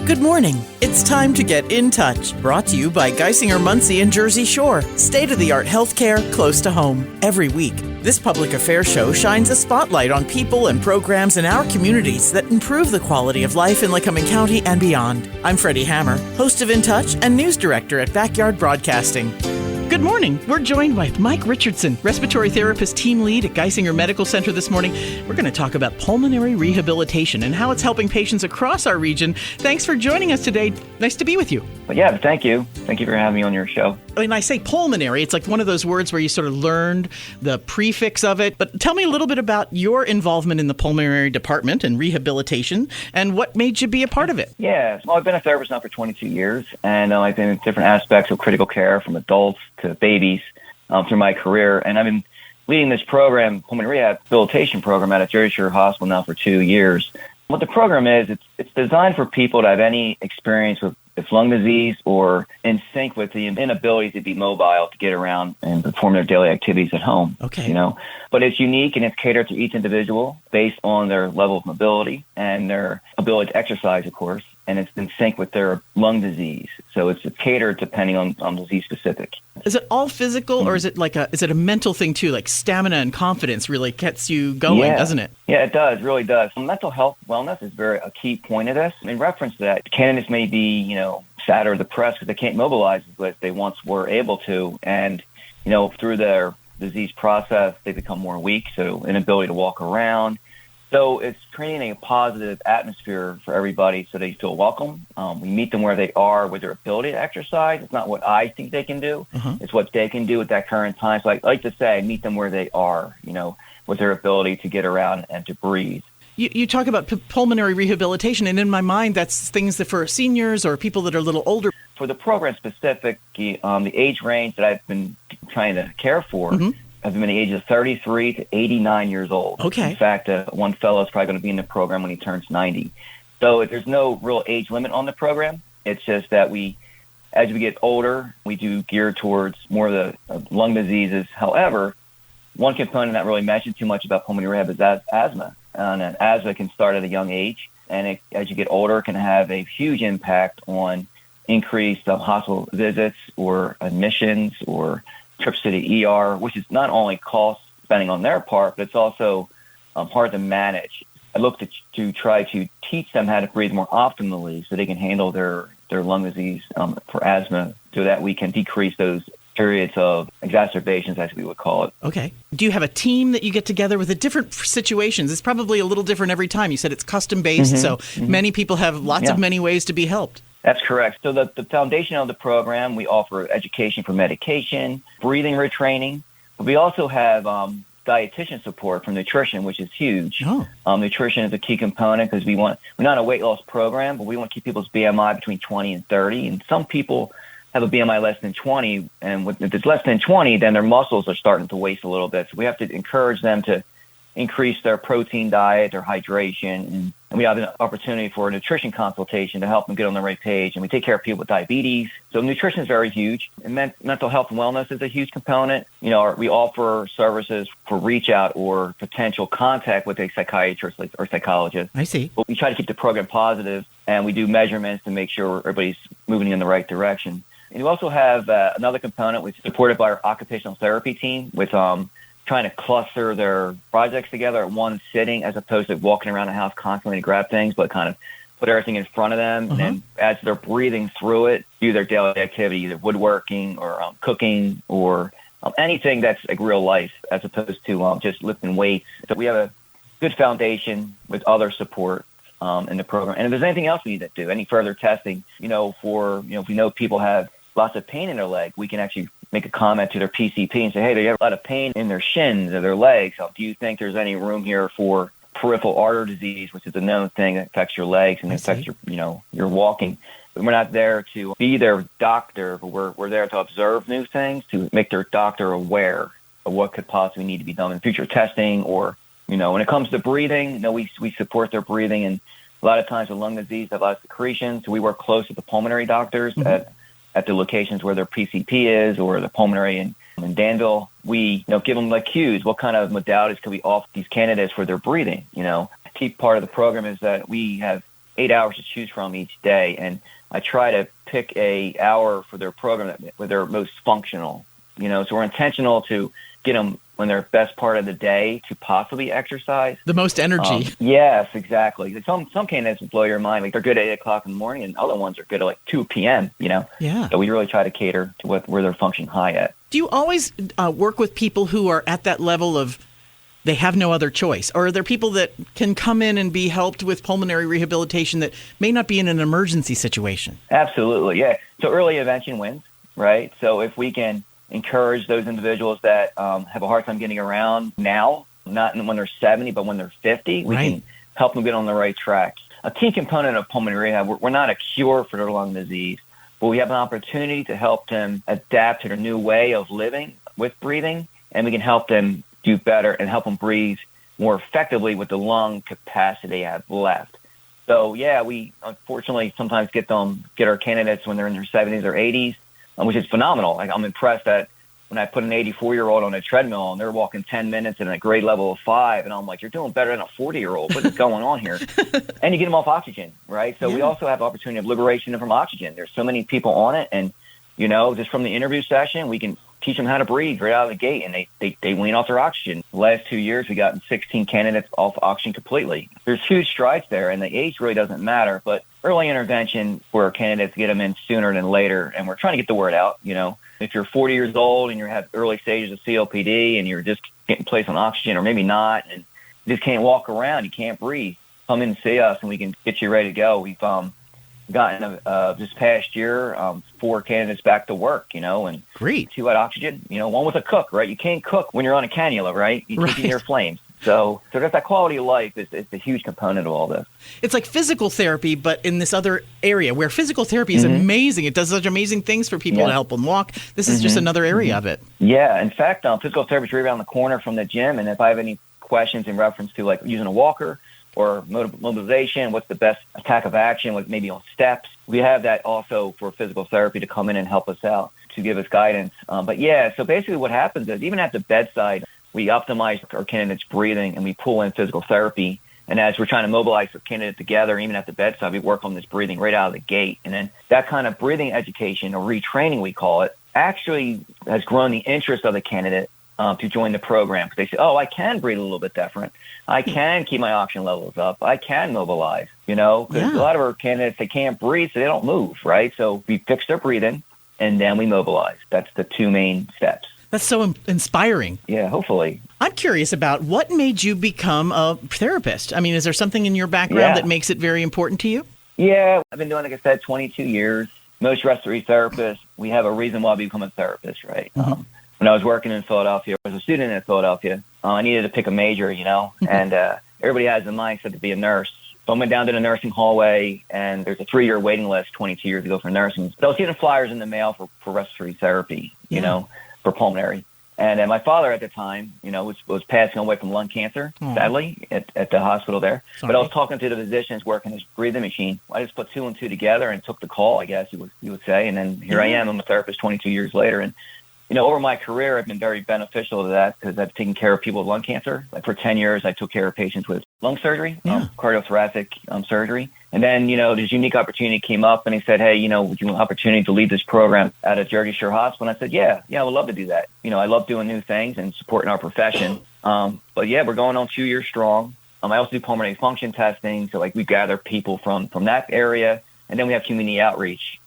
Good morning. It's time to get in touch. Brought to you by Geisinger, Muncy, and Jersey Shore. State-of-the-art healthcare close to home. Every week, this public affairs show shines a spotlight on people and programs in our communities that improve the quality of life in Lycoming County and beyond. I'm Freddi Hammer, host of In Touch and news director at Backyard Broadcasting. Good morning. We're joined by Mike Richardson, respiratory therapist team lead at Geisinger Medical Center this morning. We're going to talk about pulmonary rehabilitation and how it's helping patients across our region. Thanks for joining us today. Nice to be with you. Well, yeah, thank you. Thank you for having me on your show. When I say pulmonary, it's like one of those words where you sort of learned the prefix of it. But tell me a little bit about your involvement in the pulmonary department and rehabilitation and what made you be a part of it. Yeah, well, I've been a therapist now for 22 years, and I've been in different aspects of critical care from adults to babies through my career. And I've been leading this program, pulmonary rehabilitation program at a Jersey Shore hospital now for 2 years. What the program is, it's designed for people to have any experience with lung disease or in sync with the inability to be mobile, to get around and perform their daily activities at home. Okay. But it's unique and it's catered to each individual based on their level of mobility and their ability to exercise, of course, and it's in sync with their lung disease. So it's catered depending on disease specific. Is it all physical or is it is it a mental thing too? Like stamina and confidence really gets you going, doesn't it? Yeah, it does, really does. Mental health wellness is a key point of this. In reference to that, candidates may be, sad or depressed because they can't mobilize as they once were able to. And, through their disease process, they become more weak, so inability to walk around. So it's creating a positive atmosphere for everybody so they feel welcome. We meet them where they are with their ability to exercise. It's not what I think they can do. It's what they can do at that current time. So I like to say, meet them where they are, with their ability to get around and to breathe. You talk about pulmonary rehabilitation, and in my mind, that's things that for seniors or people that are a little older. For the program specific, the age range that I've been trying to care for have been the ages of 33 to 89 years old. Okay. In fact, one fellow is probably going to be in the program when he turns 90. So there's no real age limit on the program. It's just that as we get older, we do gear towards more of the lung diseases. However, one component not really mentioned too much about pulmonary rehab is asthma. And asthma can start at a young age, and as you get older, it can have a huge impact on increased hospital visits or admissions or trips to the ER, which is not only cost spending on their part, but it's also hard to manage. I look to try to teach them how to breathe more optimally so they can handle their lung disease for asthma so that we can decrease those periods of exacerbations, as we would call it. Okay. Do you have a team that you get together with the different situations? It's probably a little different every time. You said it's custom-based, so many people have lots of many ways to be helped. That's correct. So the foundation of the program, we offer education for medication, breathing retraining. But we also have dietitian support for nutrition, which is huge. Nutrition is a key component because we're not a weight loss program, but we want to keep people's BMI between 20 and 30. And some people have a BMI less than 20, and if it's less than 20, then their muscles are starting to waste a little bit. So we have to encourage them to increase their protein diet, their hydration, and we have an opportunity for a nutrition consultation to help them get on the right page. And we take care of people with diabetes. So nutrition is very huge. And mental health and wellness is a huge component. We offer services for reach out or potential contact with a psychiatrist or psychologist. I see. But we try to keep the program positive, and we do measurements to make sure everybody's moving in the right direction. And we also have another component which is supported by our occupational therapy team with trying to cluster their projects together at one sitting as opposed to walking around the house constantly to grab things, but kind of put everything in front of them. And then as they're breathing through it, do their daily activity, either woodworking or cooking or anything that's like real life as opposed to just lifting weights. So we have a good foundation with other support in the program. And if there's anything else we need to do, any further testing, if we know people have lots of pain in their leg, we can actually make a comment to their PCP and say, hey, they have a lot of pain in their shins or their legs. Do you think there's any room here for peripheral artery disease, which is a known thing that affects your legs and affects your walking? But we're not there to be their doctor, but we're there to observe new things, to make their doctor aware of what could possibly need to be done in future testing. Or, when it comes to breathing, we support their breathing. And a lot of times with lung disease, they have a lot of secretion. So we work close with the pulmonary doctors at the locations where their PCP is or the pulmonary in Danville. We give them like cues. What kind of modalities can we offer these candidates for their breathing? A key part of the program is that we have 8 hours to choose from each day, and I try to pick a hour for their program where they're most functional. So we're intentional to get them when they're best part of the day to possibly exercise. The most energy. Yes, exactly. Some candidates will blow your mind. Like they're good at 8 o'clock in the morning, and other ones are good at like 2 p.m., Yeah. So we really try to cater to where they're functioning high at. Do you always work with people who are at that level of they have no other choice? Or are there people that can come in and be helped with pulmonary rehabilitation that may not be in an emergency situation? Absolutely, yeah. So early intervention wins, right? So if we can encourage those individuals that have a hard time getting around now, not when they're 70, but when they're 50, we can help them get on the right track. A key component of pulmonary rehab, we're not a cure for their lung disease, but we have an opportunity to help them adapt to their new way of living with breathing, and we can help them do better and help them breathe more effectively with the lung capacity they have left. So, yeah, we unfortunately sometimes get our candidates when they're in their 70s or 80s, which is phenomenal. Like, I'm impressed that when I put an 84-year-old on a treadmill and they're walking 10 minutes at a grade level of 5, and I'm like, you're doing better than a 40-year-old. What is going on here? And you get them off oxygen, right? So we also have the opportunity of liberation from oxygen. There's so many people on it, and, just from the interview session, we can teach them how to breathe right out of the gate, and they wean off their oxygen. The last 2 years, we gotten 16 candidates off oxygen completely. There's huge strides there, and the age really doesn't matter, but early intervention for candidates, get them in sooner than later, and we're trying to get the word out. If you're 40 years old and you have early stages of COPD and you're just getting placed on oxygen, or maybe not, and you just can't walk around, you can't breathe, come in and see us and we can get you ready to go. We've gotten this past year 4 candidates back to work, and great. 2 had oxygen. One was a cook, right? You can't cook when you're on a cannula, right? You keep near flames. So that's that quality of life is a huge component of all this. It's like physical therapy, but in this other area where physical therapy is amazing. It does such amazing things for people to help them walk. This is just another area of it. Yeah. In fact, physical therapy is right around the corner from the gym. And if I have any questions in reference to like using a walker or mobilization, what's the best attack of action, like maybe on steps, we have that also for physical therapy to come in and help us out, to give us guidance. So basically what happens is even at the bedside, we optimize our candidates' breathing and we pull in physical therapy. And as we're trying to mobilize the candidate together, even at the bedside, we work on this breathing right out of the gate. And then that kind of breathing education, or retraining we call it, actually has grown the interest of the candidate to join the program. Because they say, I can breathe a little bit different. I can keep my oxygen levels up. I can mobilize, because a lot of our candidates, they can't breathe, so they don't move, right? So we fix their breathing and then we mobilize. That's the 2 main steps. That's so inspiring. Yeah, hopefully. I'm curious about what made you become a therapist. I mean, is there something in your background that makes it very important to you? Yeah, I've been doing, like I said, 22 years. Most respiratory therapists, we have a reason why we become a therapist, right? When I was working in Philadelphia, I was a student in Philadelphia. I needed to pick a major, and everybody has the mindset to be a nurse. So I went down to the nursing hallway, and there's a 3-year waiting list 22 years ago for nursing. So I was getting flyers in the mail for respiratory therapy, for pulmonary. And my father at the time, was passing away from lung cancer, sadly, at the hospital there. Sorry. But I was talking to the physicians working his breathing machine. I just put 2 and 2 together and took the call, I guess you would say. And then here I am. I'm a therapist 22 years later. And, over my career, I've been very beneficial to that because I've taken care of people with lung cancer. Like for 10 years, I took care of patients with lung surgery, cardiothoracic surgery. And then, this unique opportunity came up and he said, hey, would you want an opportunity to lead this program at a Jersey Shore hospital? And I said, yeah, I would love to do that. I love doing new things and supporting our profession. But yeah, we're going on 2 years strong. I also do pulmonary function testing. So like we gather people from that area, and then we have community outreach.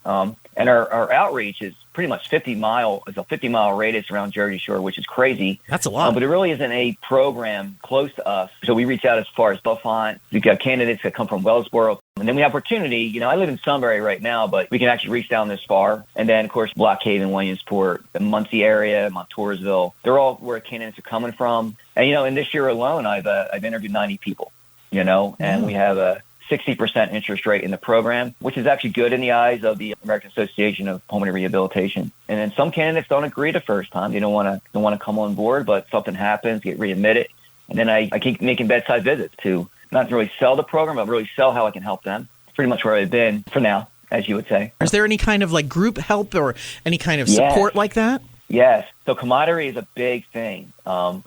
And our outreach is pretty much 50-mile radius around Jersey Shore, which is crazy. That's a lot. But it really isn't a program close to us. So we reach out as far as Buffont. We've got candidates that come from Wellsboro. And then we have opportunity. I live in Sunbury right now, but we can actually reach down this far. And then, of course, Block Haven, Williamsport, the Muncy area, Montoursville. They're all where candidates are coming from. And, in this year alone, I've interviewed 90 people, and we have a 60% interest rate in the program, which is actually good in the eyes of the American Association of Pulmonary Rehabilitation. And then some candidates don't agree the first time. They don't want to come on board, but something happens, get readmitted. And then I keep making bedside visits to not really sell the program, but really sell how I can help them. It's pretty much where I've been for now, as you would say. Is there any kind of like group help or any kind of support like that? Yes. So camaraderie is a big thing.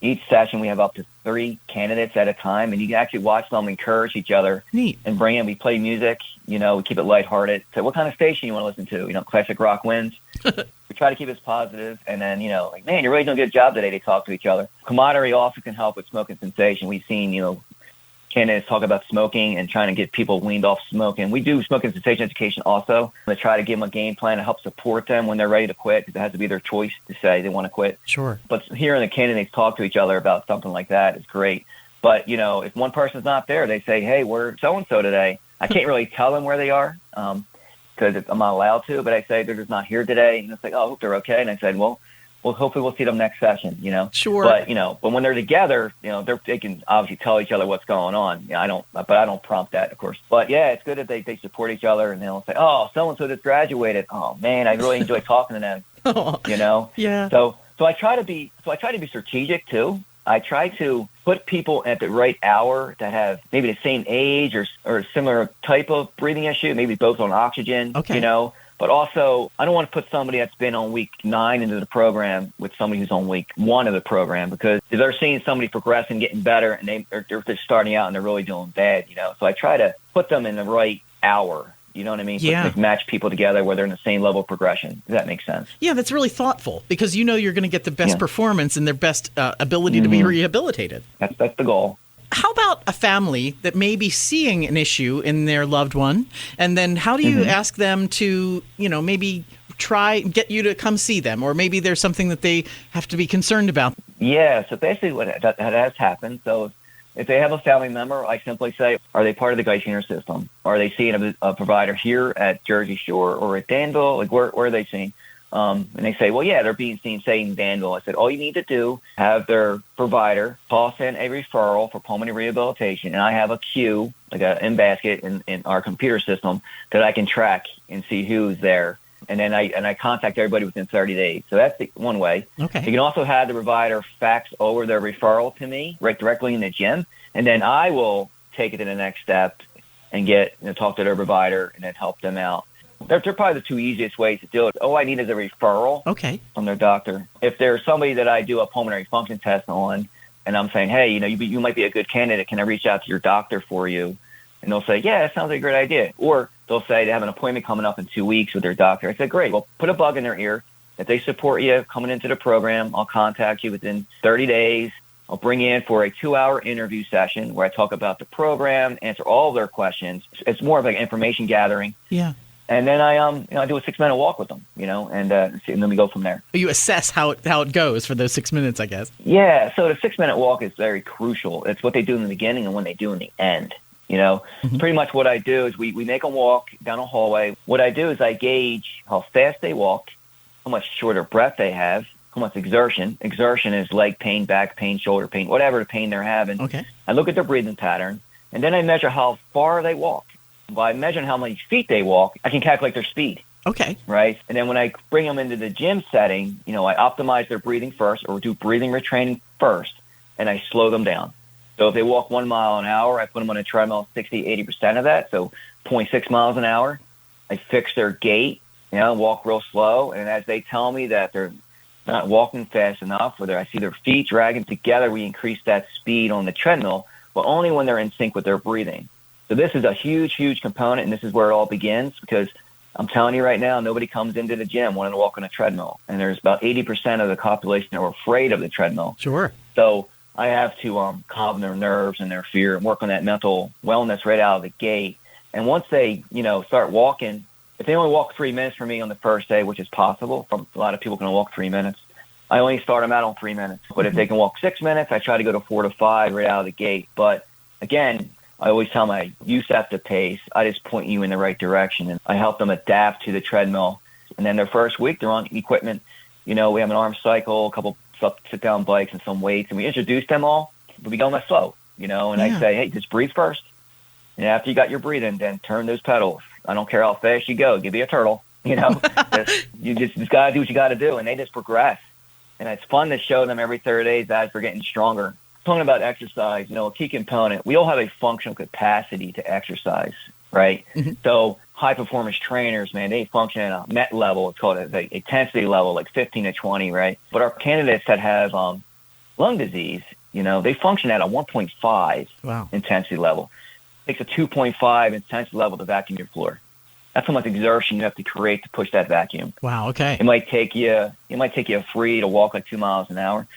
Each session we have up to 3 candidates at a time, and you can actually watch them encourage each other. Neat. And bring in. We play music, we keep it lighthearted. So what kind of station you want to listen to? Classic rock wins. We try to keep it positive, and then, man, you're really doing a good job today. They talk to each other. Camaraderie also can help with smoking cessation. We've seen, candidates talk about smoking and trying to get people weaned off smoking. We do smoking cessation education also to try to give them a game plan to help support them when they're ready to quit, because it has to be their choice to say they want to quit. Sure. But hearing the candidates talk to each other about something like that is great. But, if one person's not there, they say, hey, we're so-and-so today. I can't really tell them where they are because I'm not allowed to, but I say they're just not here today. And it's like, oh, I hope they're okay. And I said, well, hopefully we'll see them next session, Sure. But, but when they're together, they can obviously tell each other what's going on. I don't prompt that, of course. But yeah, it's good that they support each other, and they'll say, oh, so-and-so just graduated. Oh man, I really enjoy talking to them, Yeah. So I try to be strategic too. I try to put people at the right hour that have maybe the same age or a similar type of breathing issue, maybe both on oxygen, Okay. But also, I don't want to put somebody that's been on week 9 into the program with somebody who's on week 1 of the program, because if they're seeing somebody progress and getting better, and they're starting out and they're really doing bad, So I try to put them in the right hour. You know what I mean? Yeah. Match people together where they're in the same level of progression. Does that make sense? Yeah, that's really thoughtful, because you're going to get the best performance and their best ability to be rehabilitated. That's the goal. How about a family that may be seeing an issue in their loved one, and then how do you ask them to, maybe try get you to come see them, or maybe there's something that they have to be concerned about? Yeah, so basically that has happened. So if they have a family member, I simply say, are they part of the Geisinger system? Are they seeing a provider here at Jersey Shore or at Danville? Like, where are they seeing? And they say, well, yeah, they're being seen, say, in Danville. I said, all you need to do, have their provider toss in a referral for pulmonary rehabilitation, and I have a queue, like an in-basket in our computer system, that I can track and see who's there. And then I contact everybody within 30 days. So that's one way. Okay. You can also have the provider fax over their referral to me right directly in the gym, and then I will take it to the next step and talk to their provider and then help them out. They're probably the 2 easiest ways to do it. All I need is a referral from their doctor. If there's somebody that I do a pulmonary function test on, and I'm saying, hey, you might be a good candidate, can I reach out to your doctor for you? And they'll say, yeah, that sounds like a great idea. Or they'll say they have an appointment coming up in 2 weeks with their doctor. I said, great, well, put a bug in their ear. If they support you coming into the program, I'll contact you within 30 days. I'll bring you in for a 2-hour interview session where I talk about the program, answer all their questions. It's more of like information gathering. Yeah. And then I do a 6-minute walk with them, and then we go from there. You assess how it goes for those 6 minutes, I guess. Yeah, so the 6-minute walk is very crucial. It's what they do in the beginning and when they do in the end. Pretty much what I do is we make them walk down a hallway. What I do is I gauge how fast they walk, how much shorter breath they have, how much exertion. Exertion is leg pain, back pain, shoulder pain, whatever the pain they're having. Okay. I look at their breathing pattern, and then I measure how far they walk. By measuring how many feet they walk, I can calculate their speed. Okay. Right? And then when I bring them into the gym setting, I optimize their breathing first, or do breathing retraining first, and I slow them down. So if they walk 1 mile an hour, I put them on a treadmill 60-80% of that, so 0.6 miles an hour. I fix their gait, walk real slow, and as they tell me that they're not walking fast enough, or I see their feet dragging together, we increase that speed on the treadmill, but only when they're in sync with their breathing. So this is a huge, huge component, and this is where it all begins, because I'm telling you right now, nobody comes into the gym wanting to walk on a treadmill, and there's about 80% of the population that are afraid of the treadmill. Sure. So I have to calm their nerves and their fear and work on that mental wellness right out of the gate. And once they, start walking, if they only walk 3 minutes for me on the first day, which is possible, a lot of people can walk 3 minutes, I only start them out on 3 minutes. But if they can walk 6 minutes, I try to go to 4 to 5 right out of the gate. But again, I always tell them, you set the pace. I just point you in the right direction, and I help them adapt to the treadmill. And then their first week, they're on equipment. We have an arm cycle, a couple sit-down bikes, and some weights, and we introduce them all, but we go on slow, and I say, hey, just breathe first. And after you got your breathing, then turn those pedals. I don't care how fast you go. Give me a turtle, you just got to do what you got to do, and they just progress. And it's fun to show them every 30 days as they're getting stronger. Talking about exercise, a key component, we all have a functional capacity to exercise, right? Mm-hmm. So high-performance trainers, man, they function at a MET level. It's called a intensity level, like 15 to 20, right? But our candidates that have lung disease, They function at a 1.5 intensity level. It takes a 2.5 intensity level to vacuum your floor. That's how much exertion you have to create to push that vacuum. Wow, okay. It might take you a free to walk like 2 miles an hour.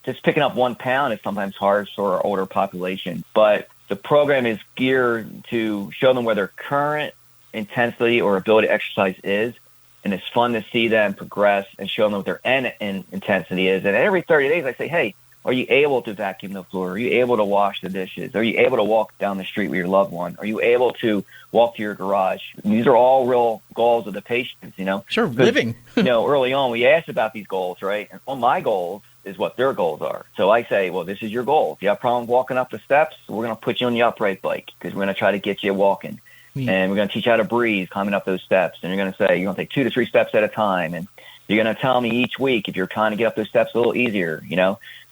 Just picking up 1 pound is sometimes hard for our older population. But the program is geared to show them where their current intensity or ability to exercise is. And it's fun to see them progress and show them what their end intensity is. And every 30 days I say, hey, are you able to vacuum the floor? Are you able to wash the dishes? Are you able to walk down the street with your loved one? Are you able to walk to your garage? And these are all real goals of the patients, Sure, living. Early on we asked about these goals, right? And one of my goals is what their goals are. So I say, well, this is your goal. If you have a problem walking up the steps, we're going to put you on the upright bike because we're going to try to get you walking. And we're going to teach you how to breathe climbing up those steps. And you're going to say, you're going to take 2 to 3 steps at a time. And you're going to tell me each week if you're trying to get up those steps a little easier,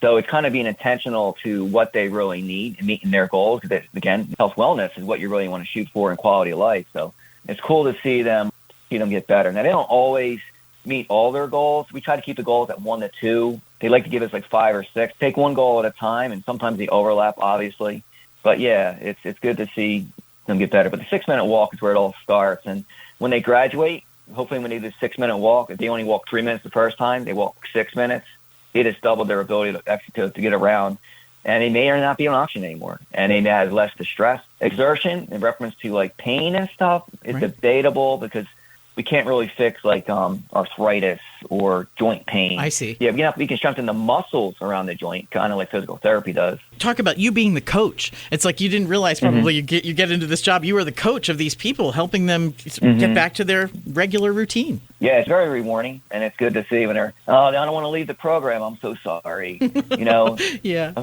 So it's kind of being intentional to what they really need and meeting their goals. Because, again, health wellness is what you really want to shoot for in quality of life. So it's cool to see them get better. Now, they don't always meet all their goals. We try to keep the goals at 1 to 2. They like to give us like 5 or 6. Take one goal at a time, and sometimes they overlap, obviously. But, yeah, it's good to see them get better. But the 6-minute walk is where it all starts. And when they graduate, hopefully when they do the 6-minute walk, if they only walk 3 minutes the first time, they walk 6 minutes. They just doubled their ability to get around. And they may or not be on oxygen anymore. And they may have less distress. Exertion, in reference to like pain and stuff, is debatable because we can't really fix like arthritis or joint pain. I see. Yeah, we can strengthen the muscles around the joint, kind of like physical therapy does. Talk about you being the coach. It's like you didn't realize probably you get into this job. You were the coach of these people, helping them get back to their regular routine. Yeah, it's very rewarding, and it's good to see when they're, I don't want to leave the program. I'm so sorry. Yeah.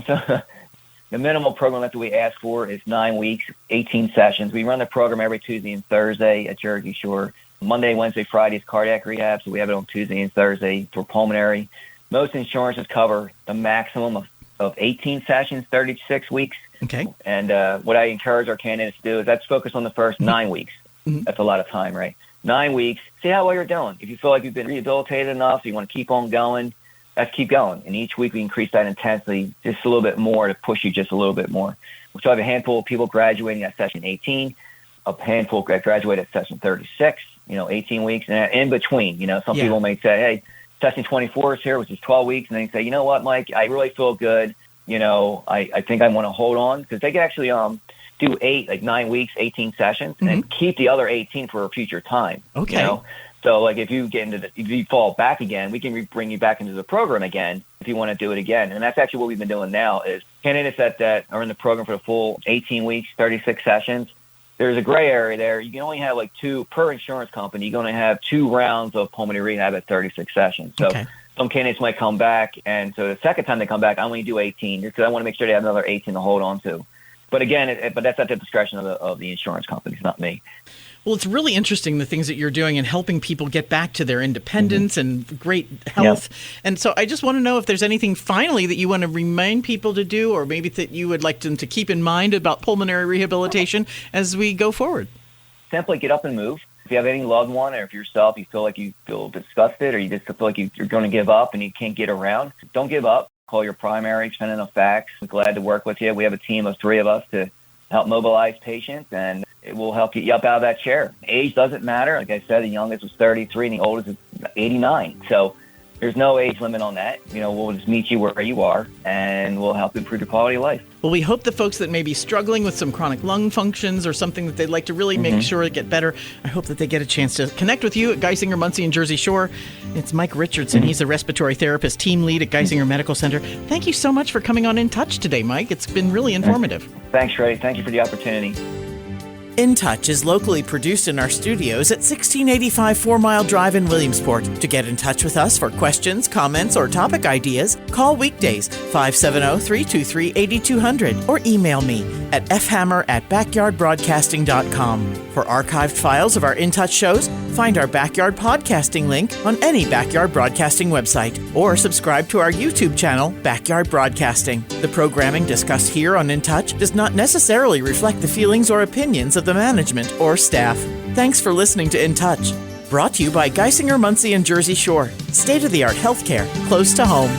The minimal program that we ask for is 9 weeks, 18 sessions. We run the program every Tuesday and Thursday at Jersey Shore. Monday, Wednesday, Friday is cardiac rehab, so we have it on Tuesday and Thursday for pulmonary. Most insurances cover the maximum of 18 sessions, 36 weeks. Okay. And what I encourage our candidates to do is let's focus on the first 9 weeks. That's a lot of time, right? 9 weeks, see how well you're doing. If you feel like you've been rehabilitated enough, so you want to keep on going, let's keep going. And each week we increase that intensity just a little bit more to push you just a little bit more. So I have a handful of people graduating at session 18, a handful that graduate at session 36, 18 weeks, and in between, some people may say, hey, session 24 is here, which is 12 weeks, and then you say, you know what, Mike, I really feel good. I think I want to hold on because they can actually do 9 weeks, 18 sessions, and keep the other 18 for a future time. Okay. So like if you if you fall back again, we can bring you back into the program again if you want to do it again. And that's actually what we've been doing now is candidates that are in the program for the full 18 weeks, 36 sessions. There's a gray area there. You can only have like 2 per insurance company. You're going to have 2 rounds of pulmonary rehab at 36 sessions. So some candidates might come back, and so the second time they come back, I only do 18 because I want to make sure they have another 18 to hold on to. But again, but that's at the discretion of the insurance companies, not me. Well, it's really interesting the things that you're doing and helping people get back to their independence and great health. Yep. And so I just want to know if there's anything finally that you want to remind people to do or maybe that you would like them to keep in mind about pulmonary rehabilitation as we go forward. Simply get up and move. If you have any loved one or if yourself, you feel disgusted or you just feel like you're going to give up and you can't get around, don't give up. Call your primary, send in the facts. We're glad to work with you. We have a team of 3 of us to help mobilize patients, and it will help get you up out of that chair. Age doesn't matter. Like I said, the youngest was 33 and the oldest is 89. So there's no age limit on that. We'll just meet you where you are, and we'll help improve your quality of life. Well, we hope the folks that may be struggling with some chronic lung functions or something that they'd like to really make sure to get better, I hope that they get a chance to connect with you at Geisinger, Muncy, and Jersey Shore. It's Mike Richardson. He's a respiratory therapist, team lead at Geisinger Medical Center. Thank you so much for coming on In Touch today, Mike. It's been really informative. Thanks, Freddi. Thank you for the opportunity. In Touch is locally produced in our studios at 1685 4 Mile Drive in Williamsport. To get in touch with us for questions, comments, or topic ideas, call weekdays 570-323-8200 or email me at fhammer@backyardbroadcasting.com. For archived files of our In Touch shows, find our Backyard Podcasting link on any Backyard Broadcasting website or subscribe to our YouTube channel, Backyard Broadcasting. The programming discussed here on In Touch does not necessarily reflect the feelings or opinions of the management or staff. Thanks for listening to In Touch. Brought to you by Geisinger, Muncy, and Jersey Shore. State-of-the-art healthcare close to home.